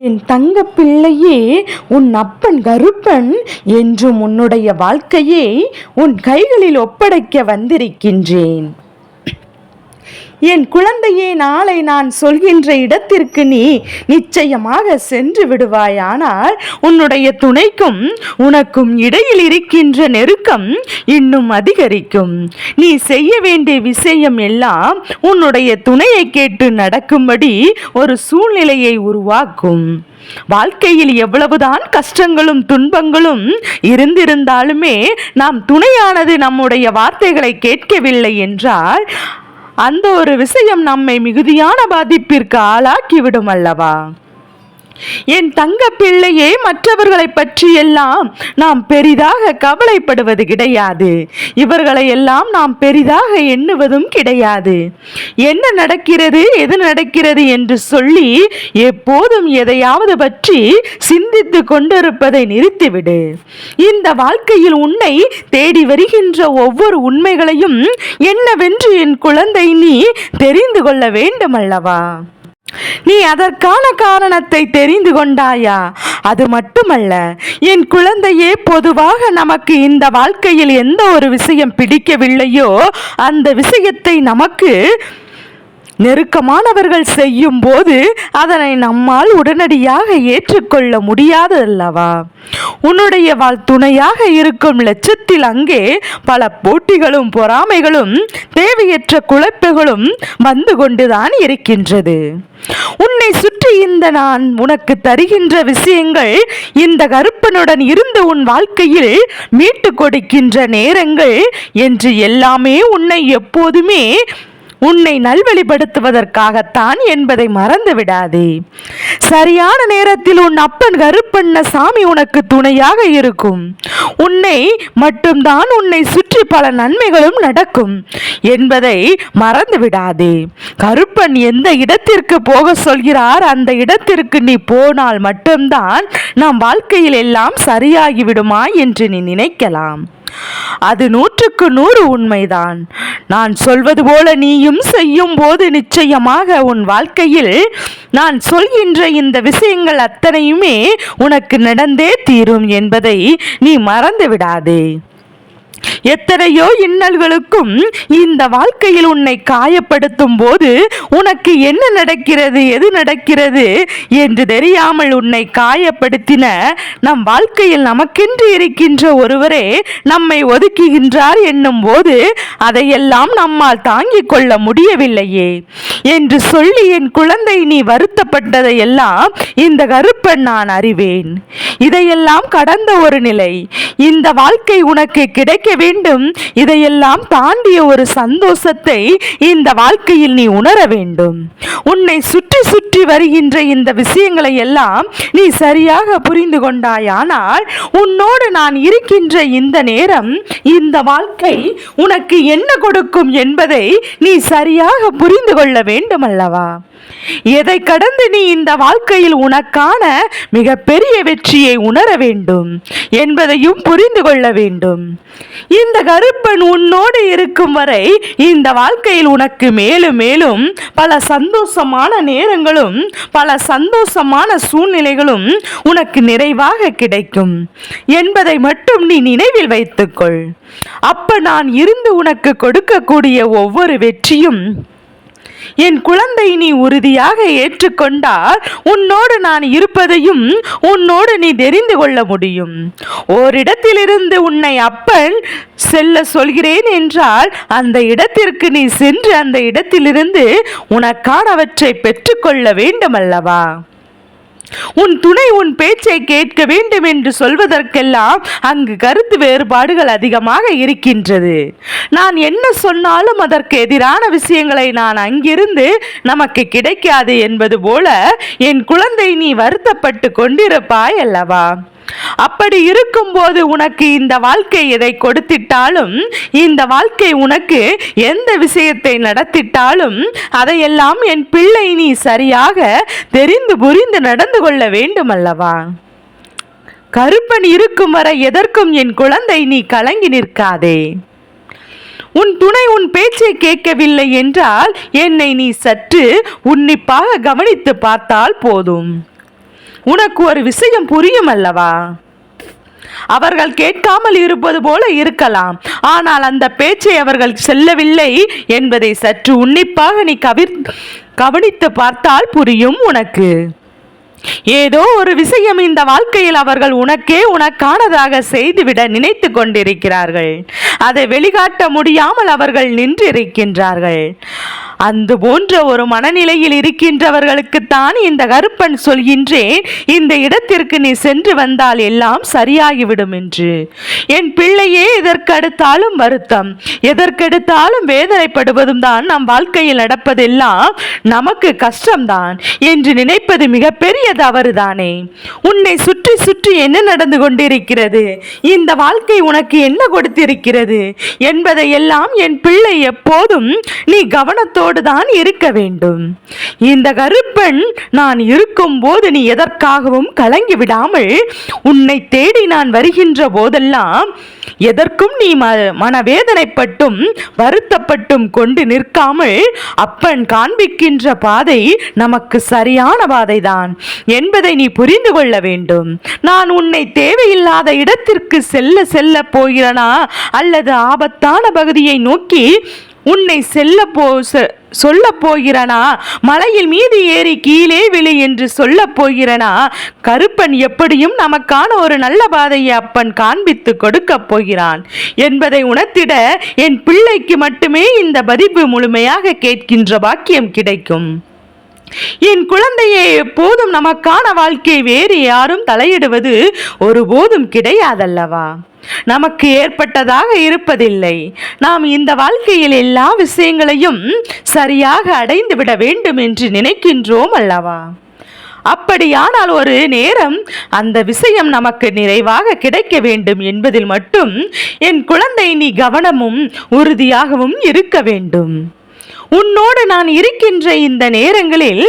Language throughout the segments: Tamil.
என் தங்க பிள்ளையே, உன் அப்பன் கருப்பன் என்றும் உன்னுடைய வாழ்க்கையை உன் கைகளில் ஒப்படைக்க வந்திருக்கின்றேன். என் குழந்தையே, நாளை நான் சொல்கின்ற இடத்திற்கு நீ நிச்சயமாக சென்று விடுவாயானால் உன்னுடைய துணைக்கும் உனக்கும் இடையில் இருக்கின்ற நெருக்கம் இன்னும் அதிகரிக்கும். நீ செய்ய வேண்டிய விஷயம் எல்லாம் உன்னுடைய துணையை கேட்டு நடக்கும்படி ஒரு சூழ்நிலையை உருவாக்கும். வாழ்க்கையில் எவ்வளவுதான் கஷ்டங்களும் துன்பங்களும் இருந்திருந்தாலுமே நாம் துணையானது நம்முடைய வார்த்தைகளை கேட்கவில்லை என்றால் அந்த ஒரு விஷயம் நம்மை மிகுதியான பாதிப்பிற்கு ஆளாக்கிவிடும் அல்லவா? என் தங்க பிள்ளையே, மற்றவர்களை பற்றி எல்லாம் நாம் பெரிதாக கவலைப்படுவது கிடையாது. இவர்களை எல்லாம் நாம் பெரிதாக எண்ணுவதும் கிடையாது. என்ன நடக்கிறது, எது நடக்கிறது என்று சொல்லி எப்போதும் எதையாவது பற்றி சிந்தித்து கொண்டிருப்பதை நிறுத்திவிடு. இந்த வாழ்க்கையில் உன்னை தேடி வருகின்ற ஒவ்வொரு உண்மைகளையும் என்னவென்று என் குழந்தை நீ தெரிந்து கொள்ள வேண்டும் அல்லவா? நீ அதற்கான காரணத்தை தெரிந்து கொண்டாயா? அது மட்டுமல்ல என் குழந்தையே, பொதுவாக நமக்கு இந்த வாழ்க்கையில் எந்த ஒரு விஷயம் பிடிக்கவில்லையோ அந்த விஷயத்தை நமக்கு நெருக்கமானவர்கள் செய்யும் போது அதனை நம்மால் உடனடியாக ஏற்றுக்கொள்ள முடியாது அல்லவா? உன்னுடைய துணையாக இருக்கும் லட்சத்தில் அங்கே பல போட்டிகளும் பொறாமைகளும் தேவையற்ற குழப்பங்களும் வந்து கொண்டுதான் இருக்கின்றது. உன்னை சுற்றி இந்த நான் உனக்கு தருகின்ற விஷயங்கள் இந்த கருப்பனுடன் இருந்து உன் வாழ்க்கையில் மீட்டு கொடுக்கின்ற நேரங்கள் என்று எல்லாமே உன்னை எப்போதுமே உன்னை நல்வழிப்படுத்துவதற்காகத்தான் என்பதை மறந்து விடாதே. சரியான நேரத்தில் உன் அப்பன் கருப்பண்ண சாமி உனக்கு துணையாக இருக்கும். உன்னை மட்டும்தான் உன்னை சுற்றி பல நன்மைகளும் நடக்கும் என்பதை மறந்து விடாதே. கருப்பன் எந்த இடத்திற்கு போக சொல்கிறார் அந்த இடத்திற்கு நீ போனால் மட்டும்தான் நம் வாழ்க்கையில் எல்லாம் சரியாகிவிடுமா என்று நீ நினைக்கலாம். அது 100க்கு 100 உண்மைதான். நான் சொல்வது போல நீயும் செய்யும் போது நிச்சயமாக உன் வாழ்க்கையில் நான் சொல்கின்ற இந்த விஷயங்கள் அத்தனையுமே உனக்கு நடந்தே தீரும் என்பதை நீ மறந்து விடாதே. எத்தனையோ இன்னல்களுக்கும் இந்த வாழ்க்கையில் உன்னை காயப்படுத்தும் போது உனக்கு என்ன நடக்கிறது, எது நடக்கிறது என்று தெரியாமல் உன்னை காயப்படுத்தின நம் வாழ்க்கையில் நமக்கென்று இருக்கின்ற ஒருவரே நம்மை ஒதுக்குகின்றார் என்னும் போது அதையெல்லாம் நம்மால் தாங்கிக் கொள்ள முடியவில்லையே என்று சொல்லி என் குழந்தை நீ வருத்தப்பட்டதை எல்லாம் இந்த கருப்பன் நான் அறிவேன். இதையெல்லாம் கடந்த ஒரு நிலை. இந்த வாழ்க்கை உனக்கு கிடைக்க வேண்டும். இதையெல்லாம் தாண்டிய ஒரு சந்தோஷத்தை இந்த வாழ்க்கையில் நீ உணர வேண்டும். உன்னை சுற்றி சுற்றி வருகின்ற இந்த விஷயங்களை எல்லாம் நீ சரியாக புரிந்து கொண்டாயானால் உன்னோடு நான் இருக்கின்ற இந்த நேரம், இந்த வாழ்க்கை உனக்கு என்ன கொடுக்கும் என்பதை நீ சரியாக புரிந்து கொள்ள வேண்டும் அல்லவா? எதை கடந்து நீ இந்த வாழ்க்கையில் உனக்கான மிகப்பெரிய வெற்றியை உணர வேண்டும் என்பதையும் புரிந்து கொள்ள வேண்டும். இந்த கருப்பன் உன்னோடு இருக்கும் வரை இந்த வாழ்க்கையில் உனக்கு மேலும் மேலும் பல சந்தோஷமான நேரங்களும் பல சந்தோஷமான சூழ்நிலைகளும் உனக்கு நிறைவாக கிடைக்கும் என்பதை மட்டும் நீ நினைவில் வைத்துக்கொள். அப்ப நான் இருந்து உனக்கு கொடுக்கக்கூடிய ஒவ்வொரு வெற்றியும் என் குழந்தை நீ உறுதியாக ஏற்றுக்கொண்டால் உன்னோடு நான் இருப்பதையும் உன்னோடு நீ தெரிந்து கொள்ள முடியும். ஓரிடத்திலிருந்து உன்னை அப்பன் செல்ல சொல்கிறேன் என்றால் அந்த இடத்திற்கு நீ சென்று அந்த இடத்திலிருந்து உனக்கானவற்றை பெற்றுக்கொள்ள வேண்டும் அல்லவா? உன் துணை உன் பேச்சை கேட்க வேண்டும் என்று சொல்வதற்கெல்லாம் அங்கு கருத்து வேறுபாடுகள் அதிகமாக இருக்கின்றது. நான் என்ன சொன்னாலும் அதற்கு எதிரான விஷயங்களை நான் அங்கிருந்து நமக்கு கிடைக்காது என்பது போல என் குழந்தை நீ வருத்தப்பட்டு கொண்டிருப்பாய் அல்லவா? அப்படி இருக்கும்போது உனக்கு இந்த வாழ்க்கை எதை கொடுத்திட்டாலும், இந்த வாழ்க்கை உனக்கு எந்த விஷயத்தை நடத்திட்டாலும் அதையெல்லாம் என் பிள்ளை நீ சரியாக தெரிந்து புரிந்து நடந்து கொள்ள வேண்டும் அல்லவா? கருப்பன் இருக்கும் வரை எதற்கும் என் குழந்தை நீ கலங்கி நிற்காதே. உன் துணை உன் பேச்சை கேட்கவில்லை என்றால் என்னை நீ சற்று உன்னிப்பாக கவனித்து பார்த்தால் போதும். உனக்கு ஒரு விஷயம் புரியும் அல்லவா? அவர்கள் கேட்காமல் இருப்பது போல இருக்கலாம், ஆனால் அந்த பேச்சை அவர்கள் செல்லவில்லை என்பதை சற்று உன்னிப்பாக நீ கவனித்து பார்த்தால் புரியும் உனக்கு. ஏதோ ஒரு விஷயம் இந்த வாழ்க்கையில் அவர்கள் உனக்கானதாக செய்துவிட நினைத்து கொண்டிருக்கிறார்கள். அதை வெளிக்காட்ட முடியாமல் அவர்கள் நின்றிருக்கின்றார்கள். அந்த போன்ற ஒரு மனநிலையில் இருக்கின்றவர்களுக்குத்தான் இந்த கருப்பன் சொல்கின்றேன், இந்த இடத்திற்கு நீ சென்று வந்தால் எல்லாம் சரியாகிவிடும் என்று. என் பிள்ளையே, எதற்கெடுத்தாலும் வருத்தம், எதற்கெடுத்தாலும் வேதனைப்படுவதும் தான் நம் வாழ்க்கையில் நடப்பதெல்லாம் நமக்கு கஷ்டம்தான் என்று நினைப்பது மிகப்பெரிய தவறுதானே. உன்னை சுற்றி சுற்றி என்ன நடந்து கொண்டிருக்கிறது, இந்த வாழ்க்கை உனக்கு என்ன கொடுத்திருக்கிறது என்பதை எல்லாம் என் பிள்ளை எப்போதும் நீ கவனத்தோடு தான் இருக்க வேண்டும். இந்த கருப்பன் நான் இருக்கும் போது நீ எதற்காகவும் கலங்கி விடாமல் உன்னை தேடி நான் வருகின்ற போதெல்லாம் எதற்கும் நீ மனவேதனைப்பட்டும் வருத்தப்பட்டும் கொண்டு நிற்காமல் அப்பன் காண்பிக்கின்ற பாதை நமக்கு சரியான பாதைதான் என்பதை நீ புரிந்து கொள்ள வேண்டும். நான் உன்னை தேவையில்லாத இடத்திற்கு செல்ல போகிறனா அல்லது ஆபத்தான பகுதியை நோக்கி உன்னை சொல்ல போகிறனா, மலையில் மீது ஏறி கீழே விழு என்று சொல்ல போகிறனா? கருப்பன் எப்படியும் நமக்கான ஒரு நல்ல பாதையை அப்பன் காண்பித்து கொடுக்க போகிறான் என்பதை உணர்த்திட என் பிள்ளைக்கு மட்டுமே இந்த பதிவு முழுமையாக கேட்கின்ற பாக்கியம் கிடைக்கும். என் குழந்தையை எப்போதும் நமக்கான வாழ்க்கை வேறு யாரும் தலையிடுவது ஒருபோதும் கிடையாதல்லவா? நமக்கு ஏற்பட்டதாக இருப்பதில்லை. நாம் இந்த வாழ்க்கையில் எல்லா விஷயங்களையும் சரியாக அடைந்து விட வேண்டும் என்று நினைக்கின்றோம் அல்லவா? அப்படியானால் ஒரு நேரம் அந்த விஷயம் நமக்கு நிறைவாக கிடைக்க வேண்டும் என்பதில் மட்டும் என் குழந்தை நீ கவனமும் உறுதியாகவும் இருக்க வேண்டும். உன்னோடு நான் இருக்கின்ற இந்த நேரங்களில்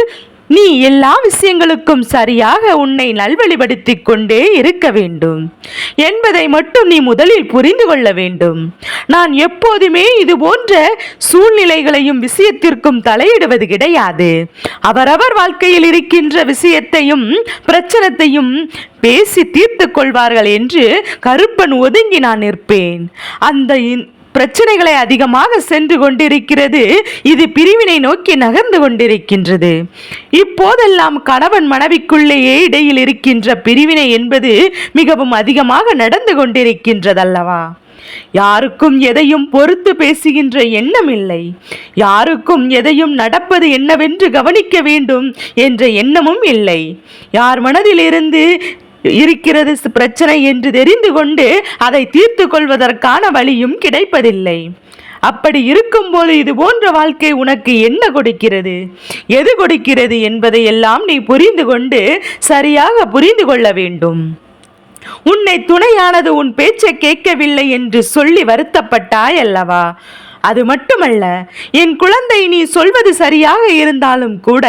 நீ எல்லா விஷயங்களுக்கும் சரியாக உன்னை நல்வழிப்படுத்திக் கொண்டே இருக்க வேண்டும் என்பதை மட்டும் நீ முதலில் புரிந்து கொள்ள வேண்டும். நான் எப்போதுமே இது போன்ற சூழ்நிலைகளையும் விஷயத்திற்கும் தலையிடுவது கிடையாது. அவரவர் வாழ்க்கையில் இருக்கின்ற விஷயத்தையும் பிரச்சனையையும் பேசி தீர்த்து கொள்வார்கள் என்று கருப்பன் ஒதுங்கி நான் நிற்பேன். அந்த பிரச்சனைகளை அதிகமாக சென்று கொண்டிருக்கிறது. இது பிரிவினை நோக்கி நகர்ந்து கொண்டிருக்கின்றது. இப்போதெல்லாம் கணவன் மனைவிக்குள்ளேயே இடையில் இருக்கின்ற பிரிவினை என்பது மிகவும் அதிகமாக நடந்து கொண்டிருக்கின்றதல்லவா? யாருக்கும் எதையும் பொறுத்து பேசுகின்ற எண்ணம் இல்லை. யாருக்கும் எதையும் நடப்பது என்னவென்று கவனிக்க வேண்டும் என்ற எண்ணமும் இல்லை. யார் மனதிலிருந்து இருக்கிறது பிரச்சனை என்று தெரிந்து கொண்டு அதை தீர்த்து கொள்வதற்கான வழியும் கிடைப்பதில்லை. அப்படி இருக்கும்போது இது போன்ற வாழ்க்கை உனக்கு என்ன கொடுக்கிறது, எது கொடுக்கிறது என்பதை எல்லாம் நீ புரிந்து கொண்டு சரியாக புரிந்து கொள்ள வேண்டும். உன்னை துணையானது உன் பேச்சை கேட்கவில்லை என்று சொல்லி வருத்தப்பட்டாய் அல்லவா? அது மட்டுமல்ல, என் குழந்தை நீ சொல்வது சரியாக இருந்தாலும் கூட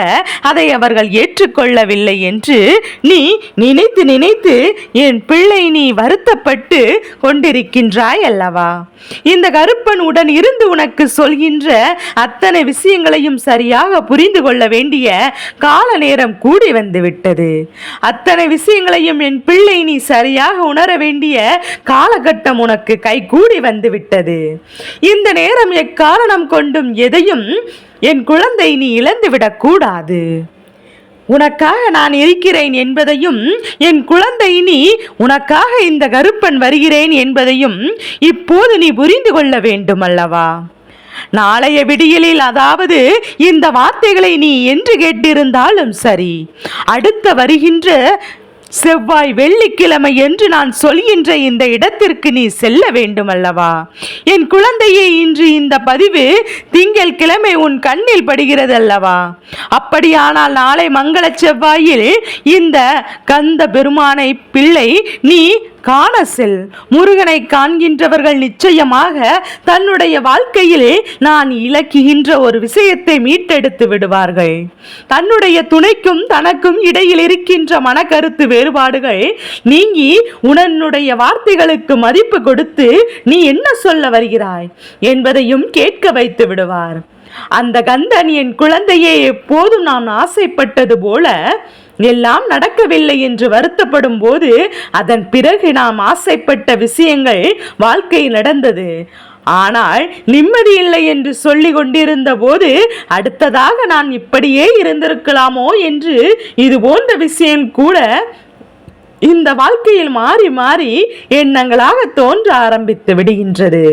அதை அவர்கள் ஏற்றுக்கொள்ளவில்லை என்று நீ நினைத்து நினைத்து என் பிள்ளை நீ வருத்தப்பட்டு கொண்டிருக்கின்றாய் அல்லவா? இந்த கருப்பன் உடன் இருந்து உனக்கு சொல்கின்ற அத்தனை விஷயங்களையும் சரியாக புரிந்து கொள்ள வேண்டிய கால நேரம் கூடி வந்து விட்டது. அத்தனை விஷயங்களையும் என் பிள்ளை நீ சரியாக உணர வேண்டிய காலகட்டம் உனக்கு கை கூடி வந்து விட்டது. இந்த நேரம் எக்காரணம் கொண்டும் எதையும் என் குழந்தை நீ இழந்துவிடக் கூடாது. உனக்காக நான் இருக்கிறேன் என்பதையும், என் குழந்தை நீ உனக்காக இந்த கருப்பன் வருகிறேன் என்பதையும் இப்போது நீ புரிந்து கொள்ள வேண்டும் அல்லவா? நாளைய விடியலில், அதாவது இந்த வார்த்தைகளை நீ என்று கேட்டிருந்தாலும் சரி, அடுத்த வருகின்ற செவ்வாய் வெள்ளிக்கிழமை என்று நான் சொல்கின்ற இந்த இடத்திற்கு நீ செல்ல வேண்டும் அல்லவா? என் குழந்தையே, இன்று இந்த பதிவு திங்கள் கிழமை உன் கண்ணில் படுகிறது அல்லவா? அப்படியானால் நாளை மங்கள செவ்வாயில் இந்த கந்த பெருமானை பிள்ளை நீ காண செல். முருகனை காண்கின்றவர்கள் நிச்சயமாக தன்னுடைய வாழ்க்கையில் நான் இலக்குகின்ற ஒரு விஷயத்தை மீட்டெடுத்து விடுவார்கள். தன்னுடைய துணைக்கும் தனக்கும் இடையில் இருக்கின்ற மனக்கருத்து வேறுபாடுகள் நீங்கி உன்னுடைய வார்த்தைகளுக்கு மதிப்பு கொடுத்து நீ என்ன சொல்ல வருகிறாய் என்பதையும் கேட்க வைத்து விடுவார். அந்த கந்தன் என் குழந்தையே எப்போதும் நான் ஆசைப்பட்டது போல எல்லாம் நடக்கவில்லை என்று வருத்தப்படும் போது அதன் பிறகு நாம் ஆசைப்பட்ட விஷயங்கள் வாழ்க்கை நடந்தது. ஆனால் நிம்மதி இல்லை என்று சொல்லிக் கொண்டிருந்த போது அடுத்ததாக நான் இப்படியே இருந்திருக்கலாமோ என்று இது போன்ற விஷயம் கூட இந்த வாழ்க்கையில் மாறி மாறி எண்ணங்களாக தோன்ற ஆரம்பித்து விடுகின்றது.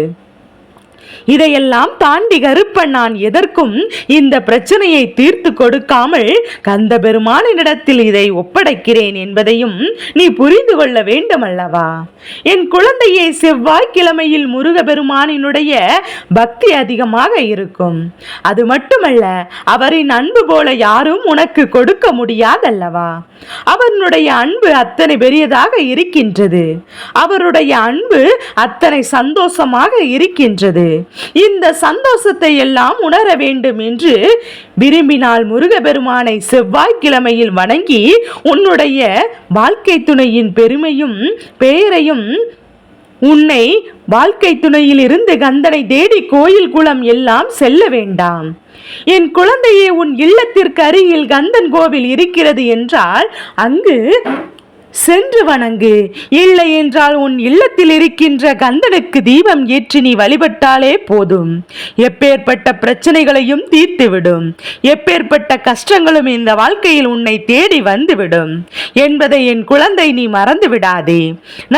இதையெல்லாம் தாண்டி கருப்பன் நான் எதற்கும் இந்த பிரச்சனையை தீர்த்து கொடுக்காமல் கந்த பெருமானிடத்தில் இதை ஒப்படைக்கிறேன் என்பதையும் நீ புரிந்து கொள்ள வேண்டும் அல்லவா? என் குழந்தையை செவ்வாய்க்கிழமையில் முருக பெருமானினுடைய பக்தி அதிகமாக இருக்கும். அது மட்டுமல்ல, அவரின் அன்பு போல யாரும் உனக்கு கொடுக்க முடியாதல்லவா? அவனுடைய அன்பு அத்தனை பெரியதாக இருக்கின்றது. அவருடைய அன்பு அத்தனை சந்தோஷமாக இருக்கின்றது. இந்த சந்தோஷத்தை எல்லாம் உணர வேண்டும் என்று விரும்பினால் முருகபெருமானை செவ்வாய்க்கிழமையில் வணங்கி உன்னுடைய வாழ்க்கை துணையின் பெருமையும் பெயரையும் உன்னை வாழ்க்கை துணையில் இருந்து கந்தனை தேடி கோயில் குளம் எல்லாம் செல்ல வேண்டாம். என் குழந்தையே, உன் இல்லத்திற்கு அருகில் கந்தன் கோவில் இருக்கிறது என்றால் அங்கு சென்று வணங்கு. இல்லை என்றால் உன் இல்லத்தில் இருக்கின்ற கந்தனுக்கு தீபம் ஏற்றி நீ வழிபட்டாலே போதும். எப்பேற்பட்ட பிரச்சனைகளையும் தீர்த்துவிடும். எப்பேற்பட்ட கஷ்டங்களும் இந்த வாழ்க்கையில் உன்னை தேடி வந்துவிடும் என்பதை என் குழந்தை நீ மறந்து விடாதே.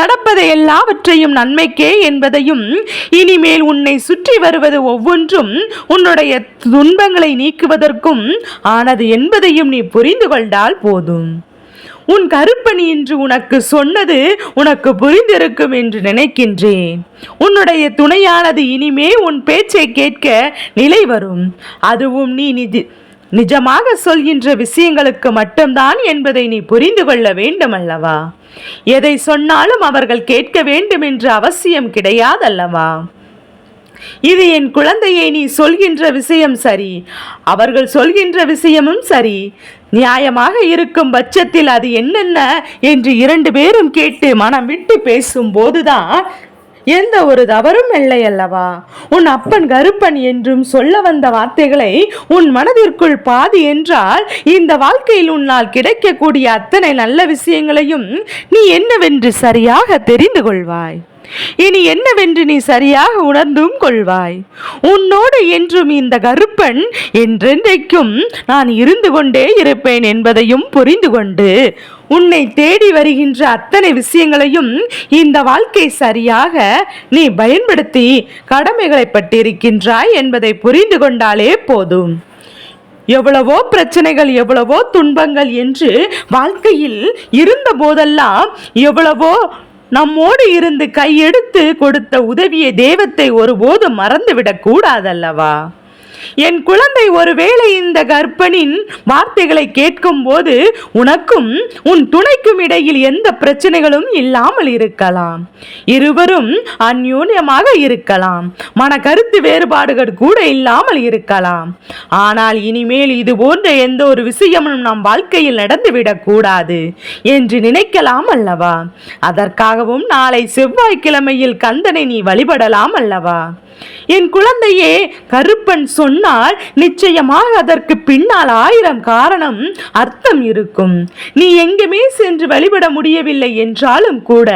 நடப்பதை எல்லாவற்றையும் நன்மைக்கே என்பதையும் இனிமேல் உன்னை சுற்றி வருவது ஒவ்வொன்றும் உன்னுடைய துன்பங்களை நீக்குவதற்கும் ஆனது என்பதையும் நீ புரிந்து கொண்டால் போதும். உன் கருப்பணி என்று உனக்கு சொன்னது உனக்கு புரிந்திருக்கும் என்று நினைக்கின்றேன். உன்னுடைய துணையானது இனிமே உன் பேச்சை கேட்க நிலை வரும். அதுவும் நீ நிஜமாக சொல்கின்ற விஷயங்களுக்கு மட்டும்தான் என்பதை நீ புரிந்து கொள்ள வேண்டும் அல்லவா? எதை சொன்னாலும் அவர்கள் கேட்க வேண்டும் என்ற அவசியம் கிடையாதல்லவா? இது என் குழந்தையை நீ சொல்கின்ற விஷயம் சரி, அவர்கள் சொல்கின்ற விஷயமும் சரி. நியாயமாக இருக்கும் பட்சத்தில் அது என்னென்ன என்று 2 பேரும் கேட்டு மனம் விட்டு பேசும் போதுதான் எந்த ஒரு தவறும் இல்லை அல்லவா? உன் அப்பன் கருப்பன் என்றும் சொல்ல வந்த வார்த்தைகளை உன் மனதிற்குள் பாதி என்றால் இந்த வாழ்க்கையில் உன்னால் கிடைக்கக்கூடிய அத்தனை நல்ல விஷயங்களையும் நீ என்னவென்று சரியாக தெரிந்து கொள்வாய். இனி என்னவென்று நீ சரியாக உணர்ந்தும் கொள்வாய். உன்னோடு என்றும் இந்த கருப்பன் என்றென்றைக்கும் நான் இருந்து கொண்டே இருப்பேன் என்பதையும் புரிந்து கொண்டு உன்னை தேடி வருகின்ற அத்தனை விஷயங்களையும் இந்த வாழ்க்கை சரியாக நீ பயன்படுத்தி கடமைகளை பட்டிருக்கின்றாய் என்பதை புரிந்து கொண்டாலே போதும். எவ்வளவோ பிரச்சனைகள், எவ்வளவோ துன்பங்கள் என்று வாழ்க்கையில் இருந்த போதெல்லாம் எவ்வளவோ நம்மோடு இருந்து கையெடுத்து கொடுத்த உதவியை தெய்வத்தை ஒருபோதும் மறந்துவிடக் கூடாதல்லவா? என் குழந்தை, ஒருவேளை இந்த கர்ப்பனின் வார்த்தைகளை கேட்கும் போது உனக்கும் உன் துணைக்கும் இடையில் எந்த பிரச்சனைகளும் இல்லாமல் இருக்கலாம். இருவரும் அந்யோன்யமாக இருக்கலாம். மன கருத்து வேறுபாடுகள் கூட இல்லாமல் இருக்கலாம். ஆனால் இனிமேல் இது போன்ற எந்த ஒரு விஷயமும் நம் வாழ்க்கையில் நடந்துவிடக் கூடாது என்று நினைக்கலாம் அல்லவா? அதற்காகவும் நாளை செவ்வாய்க்கிழமையில் கந்தனை நீ வழிபடலாம் அல்லவா? என் குழந்தையே, கருப்பன் சொன்னால் நிச்சயமாக அதற்கு பின்னால் 1000 காரணம் அர்த்தம் இருக்கும். நீ எங்குமே சென்று வழிபட முடியவில்லை என்றாலும் கூட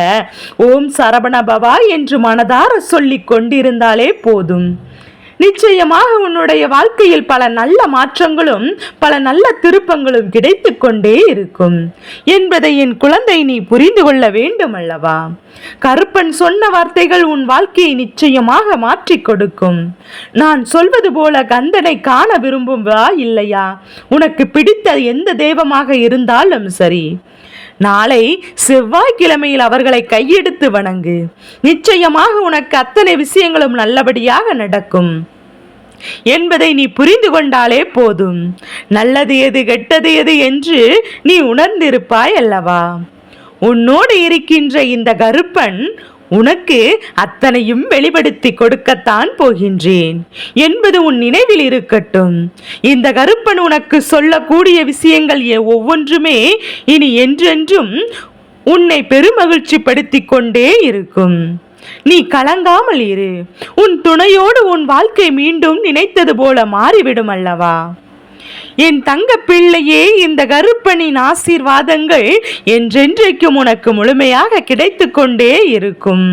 ஓம் சரவண பவா என்று மனதார சொல்லிக் கொண்டிருந்தாலே போதும். நிச்சயமாக உன்னுடைய வாழ்க்கையில் பல நல்ல மாற்றங்களும் பல நல்ல திருப்பங்களும் கிடைத்து கொண்டே இருக்கும் என்பதை என் குழந்தை நீ புரிந்து கொள்ள வேண்டும் அல்லவா? கருப்பன் சொன்ன வார்த்தைகள் உன் வாழ்க்கையை நிச்சயமாக மாற்றி கொடுக்கும். நான் சொல்வது போல கந்தனை காண விரும்புவா இல்லையா? உனக்கு பிடித்த எந்த தெய்வமாக இருந்தாலும் சரி, நாளை செவ்வாய்க்கிழமையில் அவர்களை கையெடுத்து வணங்கு. நிச்சயமாக உனக்கு அத்தனை விஷயங்களும் நல்லபடியாக நடக்கும் என்பதை நீ புரிந்து கொண்டாலே போதும். நல்லது எது கெட்டது எது என்று நீ உணர்ந்திருப்பாய் அல்லவா? உன்னோடு இருக்கின்ற இந்த கருப்பன் உனக்கு அத்தனையும் வெளிப்படுத்தி கொடுக்கத்தான் போகின்றேன் என்பது உன் நினைவில் இருக்கட்டும். இந்த கருப்பன் உனக்கு சொல்லக்கூடிய விஷயங்கள் ஒவ்வொன்றுமே இனி என்றென்றும் உன்னை பெருமகிழ்ச்சி படுத்தி கொண்டே இருக்கும். நீ கலங்காமல் இரு. உன் துணையோடு உன் வாழ்க்கை மீண்டும் நினைத்தது போல மாறிவிடும் அல்லவா? என் தங்க பிள்ளையே, இந்த கருப்பனின் ஆசீர்வாதங்கள் என்றென்றைக்கும் உனக்கு முழுமையாக கிடைத்து கொண்டே இருக்கும்.